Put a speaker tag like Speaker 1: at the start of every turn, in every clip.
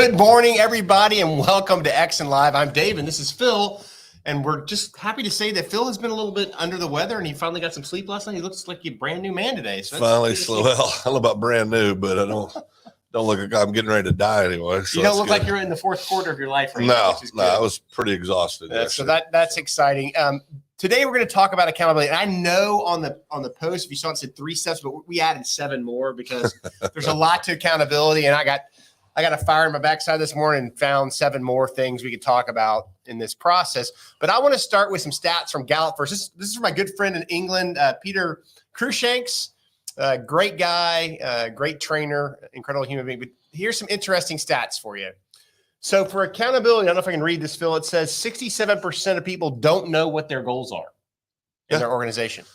Speaker 1: Good morning, everybody, and welcome to X and Live. I'm Dave, and this is Phil, and we're just happy to say that Phil has been a little bit under the weather, and he finally got some sleep last night. He looks like a brand new man today. So
Speaker 2: Finally, well, I don't know about brand new, but I don't look like I'm getting ready to die anyway. So
Speaker 1: you don't look like you're in the fourth quarter of your life right
Speaker 2: now.
Speaker 1: No,
Speaker 2: I was pretty exhausted.
Speaker 1: So that's exciting. Today we're going to talk about accountability. And I know on the post, if you saw it, said 3 steps, but we added 7 more because there's a lot to accountability, and I got a fire in my backside this morning and found 7 more things we could talk about in this process. But I want to start with some stats from Gallup first. This is from my good friend in England, Peter Cruikshanks. Great guy, great trainer, incredible human being. But here's some interesting stats for you. So for accountability, I don't know if I can read this, Phil. It says 67% of people don't know what their goals are in their organization.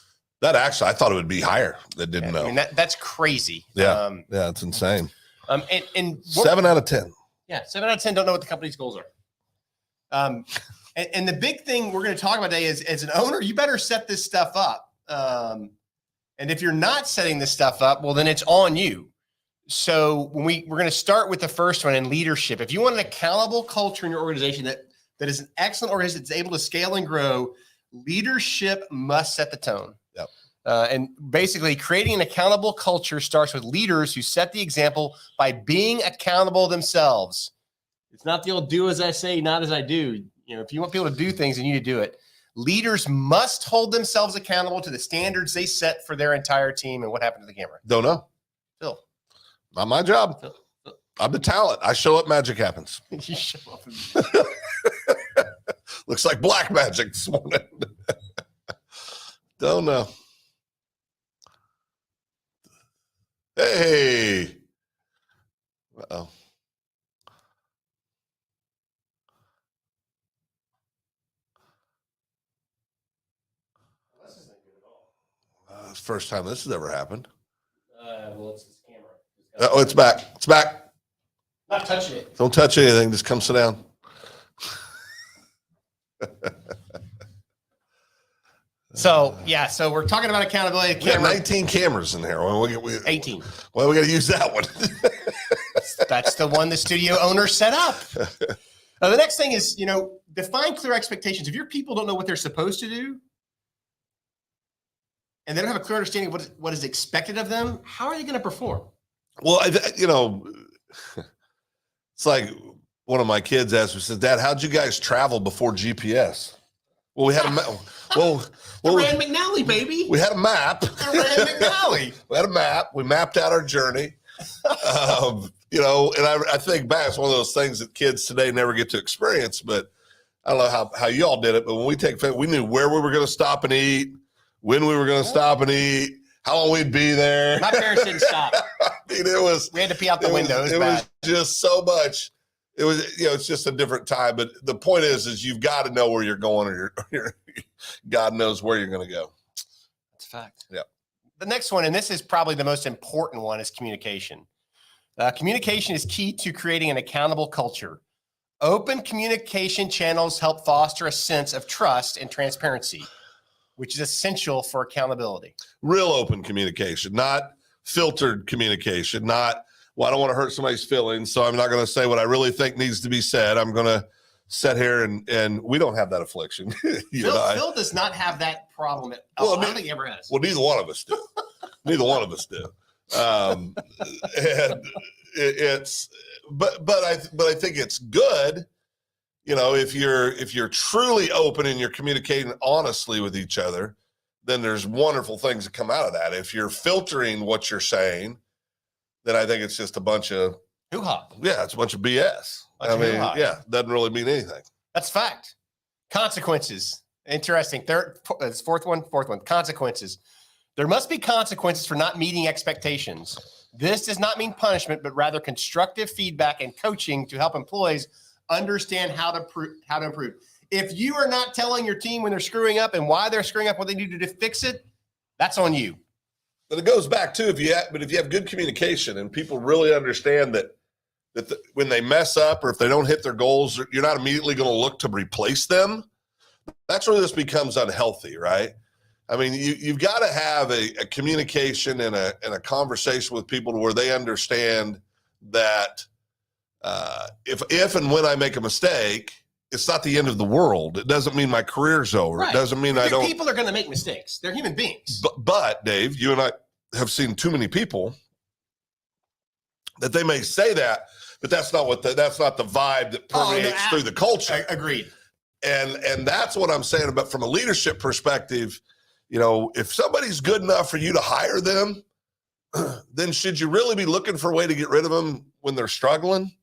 Speaker 2: That actually, I thought it would be higher. That didn't know.
Speaker 1: I mean, that's crazy.
Speaker 2: Yeah, it's insane.
Speaker 1: And
Speaker 2: 7 out of 10.
Speaker 1: Yeah, 7 out of 10 don't know what the company's goals are. And the big thing we're going to talk about today is, as an owner, you better set this stuff up. And if you're not setting this stuff up, well, then it's on you. So when we're going to start with the first one in leadership. If you want an accountable culture in your organization that is an excellent organization that's able to scale and grow, leadership must set the tone.
Speaker 2: Yep.
Speaker 1: And basically creating an accountable culture starts with leaders who set the example by being accountable themselves. It's not the old do as I say, not as I do. You know, if you want people to do things, you need to do it. Leaders must hold themselves accountable to the standards they set for their entire team. And what happened to the camera?
Speaker 2: Don't know.
Speaker 1: Phil.
Speaker 2: Not my job. Phil. I'm the talent. I show up, magic happens.
Speaker 1: You show up.
Speaker 2: Looks like black magic this morning. Don't know. Hey. Uh-oh.
Speaker 1: This isn't good at all.
Speaker 2: It's the first time this has ever happened.
Speaker 1: Well, it's this camera.
Speaker 2: Oh, it's back. It's back.
Speaker 1: Not touching it.
Speaker 2: Don't touch anything. Just come sit down.
Speaker 1: So we're talking about accountability.
Speaker 2: We got 19 cameras in here.
Speaker 1: 18.
Speaker 2: Well, we got to use that one.
Speaker 1: That's the one the studio owner set up. The next thing is, define clear expectations. If your people don't know what they're supposed to do, and they don't have a clear understanding of what is expected of them, how are they going to perform?
Speaker 2: Well, it's like one of my kids asked me, says, "Dad, how'd you guys travel before GPS?" Well, we had
Speaker 1: Rand McNally, baby.
Speaker 2: We had a map.
Speaker 1: Rand McNally.
Speaker 2: We had a map. We mapped out our journey. And I think back, it's one of those things that kids today never get to experience. But I don't know how you all did it. But when we knew where we were going to stop and eat, when we were going to stop and eat, how long we'd be there.
Speaker 1: My parents didn't stop.
Speaker 2: I mean, we
Speaker 1: had to pee out the window.
Speaker 2: It was just so much. It was, it's just a different time. But the point is you've got to know where you're going, or God knows where you're going to go.
Speaker 1: That's a fact.
Speaker 2: Yeah.
Speaker 1: The next one, and this is probably the most important one, is communication. Communication is key to creating an accountable culture. Open communication channels help foster a sense of trust and transparency, which is essential for accountability.
Speaker 2: Real open communication, not filtered communication, not, well, I don't want to hurt somebody's feelings, so I'm not going to say what I really think needs to be said. I'm going to sit here and we don't have that affliction.
Speaker 1: Phil does not have that problem at all. Well, I don't think he ever has.
Speaker 2: Well, neither one of us do. Neither one of us do. And but I think it's good, if you're truly open and you're communicating honestly with each other, then there's wonderful things that come out of that. If you're filtering what you're saying, then I think it's just a bunch of
Speaker 1: hoo-ha.
Speaker 2: Yeah, it's a bunch of BS. Doesn't really mean anything.
Speaker 1: That's fact. Consequences. Interesting. Fourth one. Consequences. There must be consequences for not meeting expectations. This does not mean punishment, but rather constructive feedback and coaching to help employees understand how to improve. If you are not telling your team when they're screwing up and why they're screwing up, what they need to do to fix it, that's on you.
Speaker 2: But it goes back to if you have good communication and people really understand that when they mess up or if they don't hit their goals, you're not immediately going to look to replace them. That's where this becomes unhealthy, right? I mean, you've got to have a communication and a conversation with people to where they understand that if and when I make a mistake, it's not the end of the world. It doesn't mean my career's over.
Speaker 1: Right.
Speaker 2: It doesn't mean I don't.
Speaker 1: People are going to make mistakes. They're human beings.
Speaker 2: But Dave, you and I have seen too many people that they may say that, but that's not that's not the vibe that permeates through the culture.
Speaker 1: Agreed.
Speaker 2: And that's what I'm saying about from a leadership perspective. If somebody's good enough for you to hire them, then should you really be looking for a way to get rid of them when they're struggling?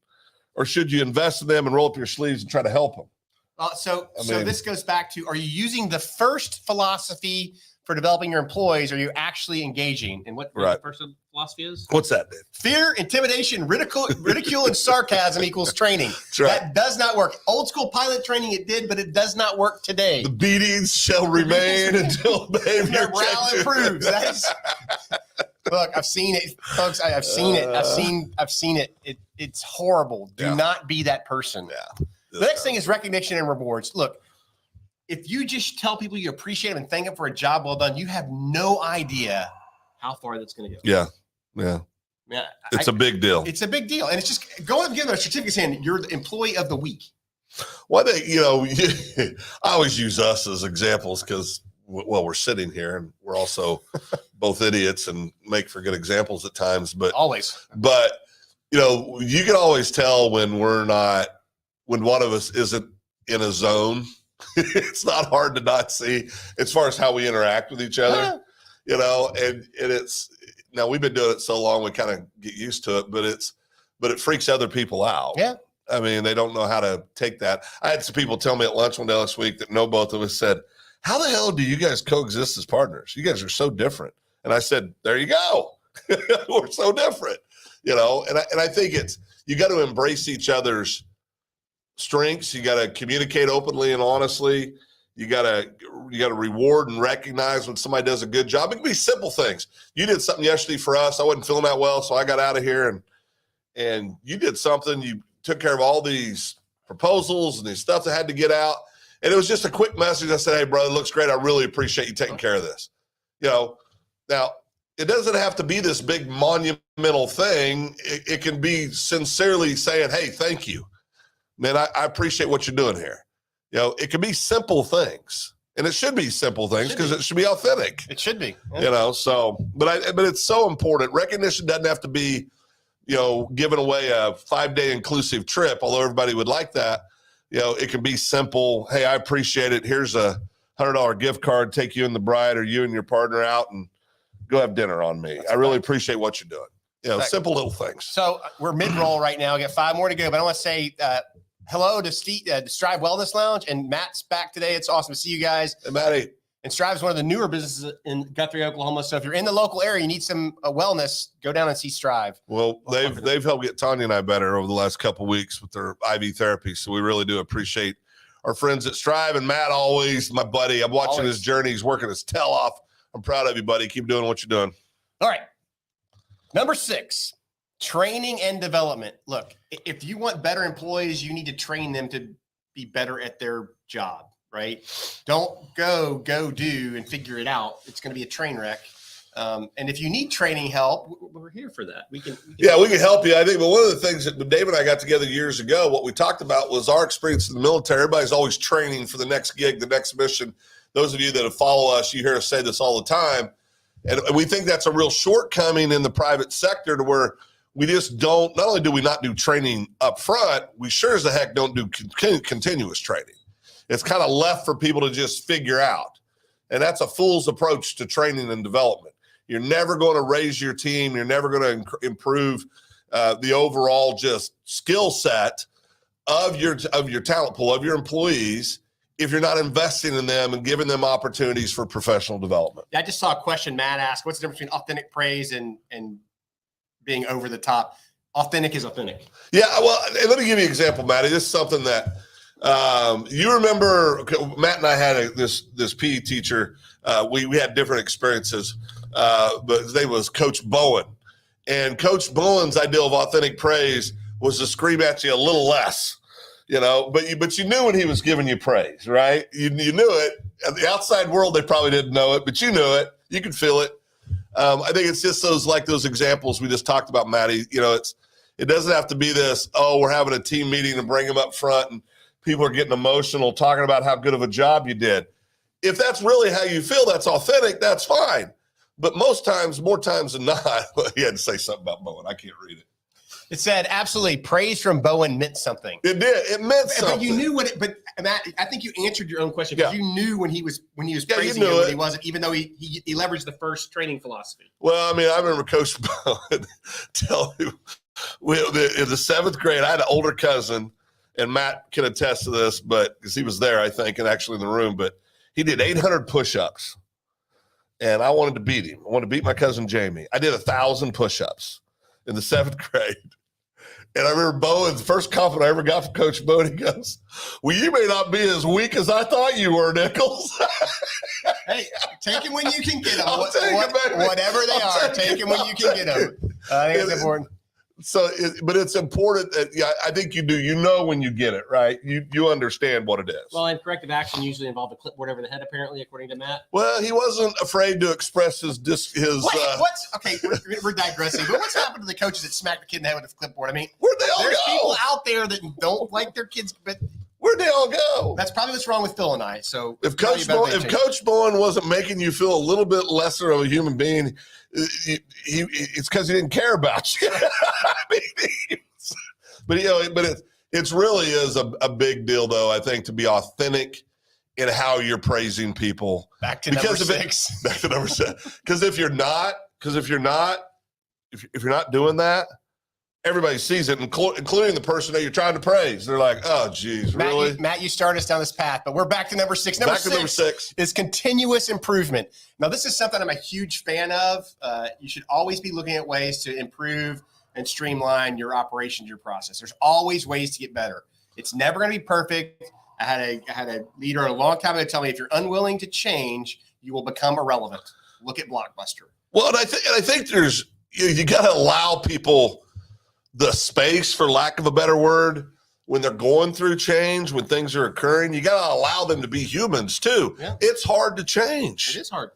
Speaker 2: Or should you invest in them and roll up your sleeves and try to help them?
Speaker 1: So this goes back to, are you using the first philosophy for developing your employees? Or are you actually engaging? And what the first philosophy is?
Speaker 2: What's that, Dave?
Speaker 1: Fear, intimidation, ridicule, and sarcasm equals training.
Speaker 2: That's right.
Speaker 1: That does not work. Old school pilot training, it did, but it does not work today.
Speaker 2: The beatings shall remain until behavior
Speaker 1: morale improves. Look, I've seen it, folks. I've seen it. I've seen it. It's horrible. Do not be that person.
Speaker 2: Yeah.
Speaker 1: The next thing is recognition and rewards. Look, if you just tell people you appreciate them and thank them for a job well done, you have no idea how far that's going to go.
Speaker 2: Yeah.
Speaker 1: Yeah.
Speaker 2: It's a big deal.
Speaker 1: It's a big deal. And it's just going and giving them a certificate saying you're the employee of the week.
Speaker 2: Well, I always use us as examples because, we're sitting here and we're also both idiots and make for good examples at times. But you can always tell when one of us isn't in a zone. It's not hard to not see as far as how we interact with each other, and it's, now we've been doing it so long, we kind of get used to it, but it freaks other people out.
Speaker 1: Yeah.
Speaker 2: I mean, they don't know how to take that. I had some people tell me at lunch one day last week that know both of us said, how the hell do you guys coexist as partners? You guys are so different. And I said, there you go. We're so different, and I think you got to embrace each other's strengths. You got to communicate openly and honestly. You got to reward and recognize when somebody does a good job. It can be simple things. You did something yesterday for us. I wasn't feeling that well, so I got out of here and you did something. You took care of all these proposals and these stuff that had to get out. And it was just a quick message. I said, hey, brother, it looks great. I really appreciate you taking care of this. Now, it doesn't have to be this big monumental thing. It can be sincerely saying, hey, thank you. Man, I appreciate what you're doing here. It can be simple things. And it should be simple things because it should be authentic.
Speaker 1: It should be.
Speaker 2: Yeah. But it's so important. Recognition doesn't have to be, giving away a 5-day inclusive trip, although everybody would like that. It can be simple. Hey, I appreciate it. Here's a $100 gift card. Take you and the bride or you and your partner out and go have dinner on me. I really appreciate what you're doing. Simple little things.
Speaker 1: So we're mid-roll right now. We got 5 more to go, but I want to say hello to Strive Wellness Lounge, and Matt's back today. It's awesome to see you guys.
Speaker 2: Hey, Matty.
Speaker 1: And Strive is one of the newer businesses in Guthrie, Oklahoma. So if you're in the local area, you need some wellness, go down and see Strive.
Speaker 2: Well, they've helped get Tanya and I better over the last couple of weeks with their IV therapy. So we really do appreciate our friends at Strive, and Matt, always my buddy. I'm watching his journey. He's working his tail off. I'm proud of you, buddy. Keep doing what you're doing.
Speaker 1: All right. Number 6, training and development. Look, if you want better employees, you need to train them to be better at their job. Right? Don't go do and figure it out. It's going to be a train wreck. And if you need training help, we're here for that. We can
Speaker 2: help you. I think, but one of the things that Dave and I got together years ago, what we talked about was our experience in the military. Everybody's always training for the next gig, the next mission. Those of you that follow us, you hear us say this all the time. And we think that's a real shortcoming in the private sector to where we just don't, not only do we not do training up front, we sure as the heck don't do continuous training. It's kind of left for people to just figure out. And that's a fool's approach to training and development. You're never going to raise your team. You're never going to improve the overall just skill set of your talent pool, of your employees, if you're not investing in them and giving them opportunities for professional development.
Speaker 1: I just saw a question Matt asked. What's the difference between authentic praise and being over the top? Authentic is authentic.
Speaker 2: Yeah, well, let me give you an example, Matty. This is something that you remember. Matt and I had this PE teacher. We had different experiences, but his name was Coach Bowen. And Coach Bowen's idea of authentic praise was to scream at you a little less, but you knew when he was giving you praise, right? You knew it. At the outside world, they probably didn't know it, but you knew it. You could feel it. I think it's just those examples we just talked about, Matty. It doesn't have to be this, oh, we're having a team meeting and bring them up front and people are getting emotional talking about how good of a job you did. If that's really how you feel, that's authentic, that's fine. But most times, more times than not, he had to say something about Bowen. I can't read it.
Speaker 1: It said, absolutely, praise from Bowen meant something.
Speaker 2: It did. It meant something.
Speaker 1: But you knew what it, but Matt, I think you answered your own question because you knew when he was praising
Speaker 2: you
Speaker 1: him
Speaker 2: knew
Speaker 1: when
Speaker 2: it.
Speaker 1: he wasn't, even though he leveraged the first training philosophy.
Speaker 2: Well, I mean, I remember Coach Bowen tell me in the 7th grade, I had an older cousin, and Matt can attest to this, but because he was there, I think, and actually in the room, but he did 800 push-ups, and I wanted to beat him. I wanted to beat my cousin Jamie. I did 1,000 push-ups in the 7th grade. And I remember Bowen's first compliment I ever got from Coach Bowen. He goes, well, you may not be as weak as I thought you were, Nichols.
Speaker 1: Hey, take him when you can get them.
Speaker 2: Whatever
Speaker 1: they are, take him when you can get them. I think it's important.
Speaker 2: So, but it's important that I think you do. You know when you get it, right? You understand what it is.
Speaker 1: Well, and corrective action usually involved a clipboard over the head, apparently, according to Matt.
Speaker 2: Well, he wasn't afraid to express his.
Speaker 1: What's okay? We're digressing, but what's happened to the coaches that smacked the kid in the head with the clipboard? I mean,
Speaker 2: where'd they all
Speaker 1: there's
Speaker 2: go?
Speaker 1: people out there that don't like their kids, but
Speaker 2: where'd they all go?
Speaker 1: That's probably what's wrong with Phil and I. So
Speaker 2: if Coach Bowen wasn't making you feel a little bit lesser of a human being, it's because he didn't care about you. I mean, but it really is a big deal, though. I think to be authentic in how you're praising people.
Speaker 1: Back to number 6.
Speaker 2: Back to number 6. Because if you're not doing that, everybody sees it, including the person that you're trying to praise. They're like, "Oh, geez, really?"
Speaker 1: Matt, you started us down this path, but we're back to number 6. Number 6 is continuous improvement. Now, this is something I'm a huge fan of. You should always be looking at ways to improve and streamline your operations, your process. There's always ways to get better. It's never going to be perfect. I had a leader a long time ago tell me, if you're unwilling to change, you will become irrelevant. Look at Blockbuster.
Speaker 2: Well, and I think there's you got to allow people the space, for lack of a better word, when they're going through change, when things are occurring. You got to allow them to be humans too.
Speaker 1: Yeah.
Speaker 2: It's hard to change.
Speaker 1: It is hard.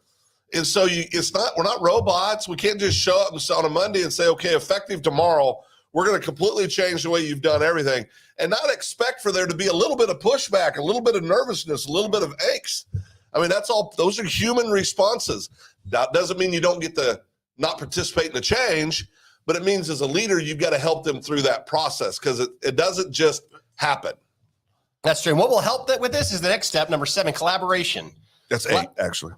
Speaker 2: And so we're not robots. We can't just show up on a Monday and say, okay, effective tomorrow, we're going to completely change the way you've done everything, and not expect for there to be a little bit of pushback, a little bit of nervousness, a little bit of angst. I mean, those are human responses. That doesn't mean you don't get to not participate in the change, but it means as a leader, you've got to help them through that process, because it doesn't just happen.
Speaker 1: That's true. And what will help with this is the next step, number 7, collaboration.
Speaker 2: That's 8, actually.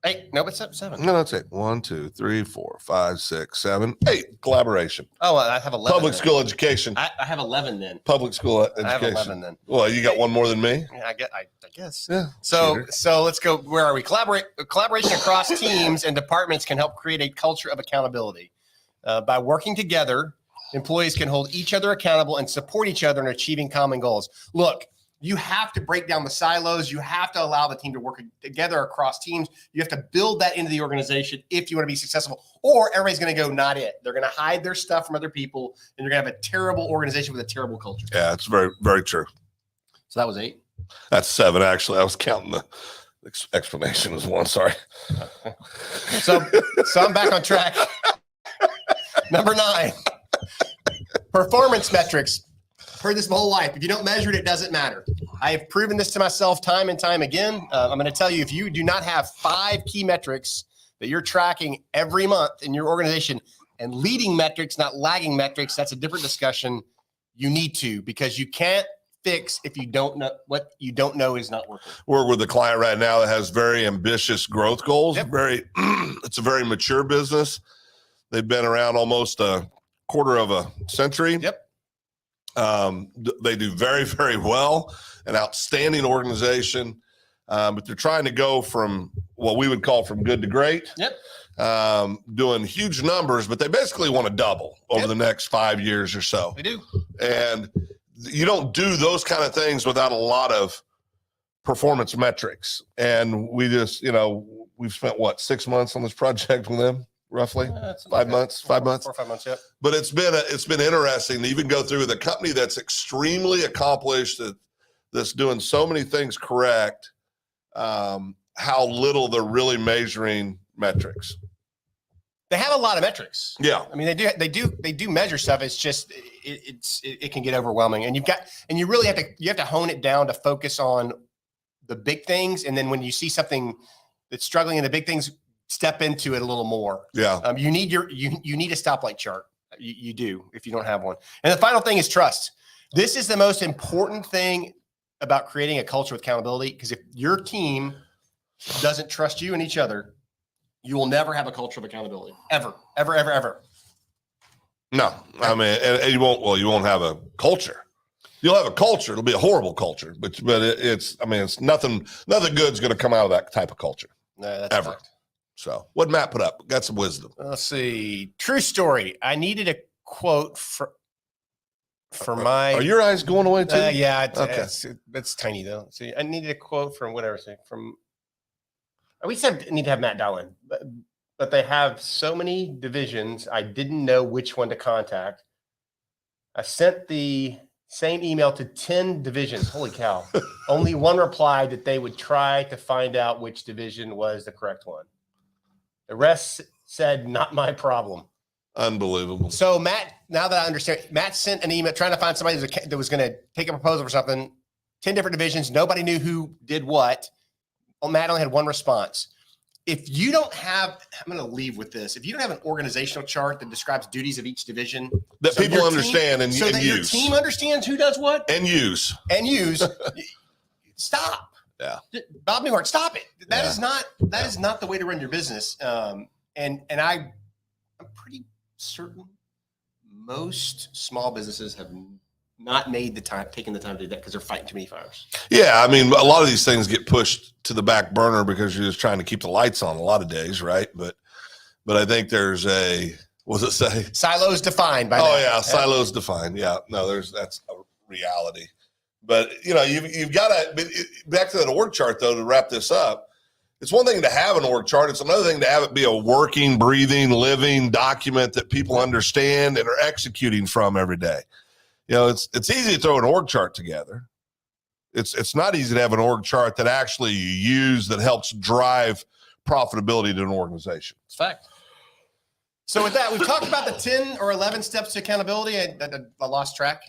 Speaker 1: 8. No, it's 7.
Speaker 2: No, that's 8. 1, 2, 3, 4, 5, 6, 7, 8. Collaboration.
Speaker 1: Oh, I have 11.
Speaker 2: Public school education.
Speaker 1: I have 11 then.
Speaker 2: Public school education.
Speaker 1: I have 11 then.
Speaker 2: Well, you got one more than me?
Speaker 1: Yeah, I guess.
Speaker 2: Yeah.
Speaker 1: So let's go. Where are we? Collaboration across teams and departments can help create a culture of accountability. By working together, employees can hold each other accountable and support each other in achieving common goals. Look, you have to break down the silos. You have to allow the team to work together across teams. You have to build that into the organization if you want to be successful, or everybody's going to go, not it. They're going to hide their stuff from other people, and you're going to have a terrible organization with a terrible culture.
Speaker 2: Yeah, it's very, very true.
Speaker 1: So that was 8.
Speaker 2: That's 7, actually. I was counting the explanation as 1. Sorry.
Speaker 1: So I'm back on track. Number 9, performance metrics. Heard this my whole life. If you don't measure it, it doesn't matter. I have proven this to myself time and time again. I'm going to tell you, if you do not have 5 key metrics that you're tracking every month in your organization, and leading metrics, not lagging metrics, that's a different discussion. You need to, because you can't fix if you don't know what you don't know is not working.
Speaker 2: We're with a client right now that has very ambitious growth goals.
Speaker 1: Yep.
Speaker 2: It's a very mature business. They've been around almost a quarter of a century.
Speaker 1: Yep.
Speaker 2: They do very, very well, an outstanding organization, but they're trying to go from what we would call from good to great.
Speaker 1: Yep.
Speaker 2: Doing huge numbers, but they basically want to double over the next 5 years or so.
Speaker 1: They do.
Speaker 2: And you don't do those kind of things without a lot of performance metrics. And we just, we've spent 6 months on this project with them, roughly 5 months, 5 months,
Speaker 1: 4 or 5 months. Yep.
Speaker 2: But it's been interesting to even go through with a company that's extremely accomplished, that's doing so many things correct, how little they're really measuring metrics.
Speaker 1: they have a lot of metrics.
Speaker 2: Yeah.
Speaker 1: I mean, they do measure stuff. It's just it can get overwhelming, and you really have to hone it down to focus on the big things, and then when you see something that's struggling in the big things, step into it a little more.
Speaker 2: Yeah.
Speaker 1: You need you need a stoplight chart. You do if you don't have one. And the final thing is trust. This is the most important thing about creating a culture of accountability, because if your team doesn't trust you and each other, you will never have a culture of accountability ever.
Speaker 2: No, I mean, and you won't have a culture. You'll have a culture. It'll be a horrible culture, but it's nothing good's going to come out of that type of culture.
Speaker 1: No, that's
Speaker 2: ever.
Speaker 1: fact.
Speaker 2: So what Matt put up, got some wisdom.
Speaker 1: Let's see. True story. I needed a quote for my.
Speaker 2: Are your eyes going away too?
Speaker 1: Yeah.
Speaker 2: Okay.
Speaker 1: It's tiny though. See, I needed a quote from whatever. From. We said need to have Matt Dallin, but they have so many divisions. I didn't know which one to contact. I sent the same email to 10 divisions. Holy cow. Only one replied that they would try to find out which division was the correct one. The rest said, not my problem.
Speaker 2: Unbelievable.
Speaker 1: So Matt, now that I understand, Matt sent an email trying to find somebody that was going to take a proposal for something, 10 different divisions. Nobody knew who did what. Well, Matt only had one response. If you don't have, I'm going to leave with this. If you don't have an organizational chart that describes duties of each division
Speaker 2: that
Speaker 1: so
Speaker 2: people understand and
Speaker 1: that your
Speaker 2: use.
Speaker 1: team understands who does what
Speaker 2: And use.
Speaker 1: stop.
Speaker 2: Yeah.
Speaker 1: Bob Newhart, stop it. That is not the way to run your business. And I'm pretty certain most small businesses have not taken the time to do that because they're fighting too many fires.
Speaker 2: Yeah, I mean, a lot of these things get pushed to the back burner because you're just trying to keep the lights on a lot of days, right? But I think there's what does it say?
Speaker 1: Silos defined by
Speaker 2: silos defined. Yeah, no, that's a reality. But you've got to back to that org chart though to wrap this up. It's one thing to have an org chart. It's another thing to have it be a working, breathing, living document that people understand and are executing from every day. It's easy to throw an org chart together. It's not easy to have an org chart that actually you use that helps drive profitability to an organization.
Speaker 1: It's fact. So with that, we've talked about the 10 or 11 steps to accountability. I lost track.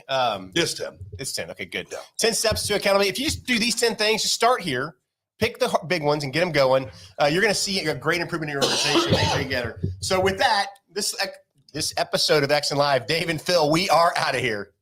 Speaker 2: It's 10.
Speaker 1: It's 10. Okay, good.
Speaker 2: Yeah.
Speaker 1: 10 steps to accountability. If you just do these 10 things, just start here. Pick the big ones and get them going. You're going to see a great improvement in your organization together. So with that, this episode of X and Live, Dave and Phil, we are out of here.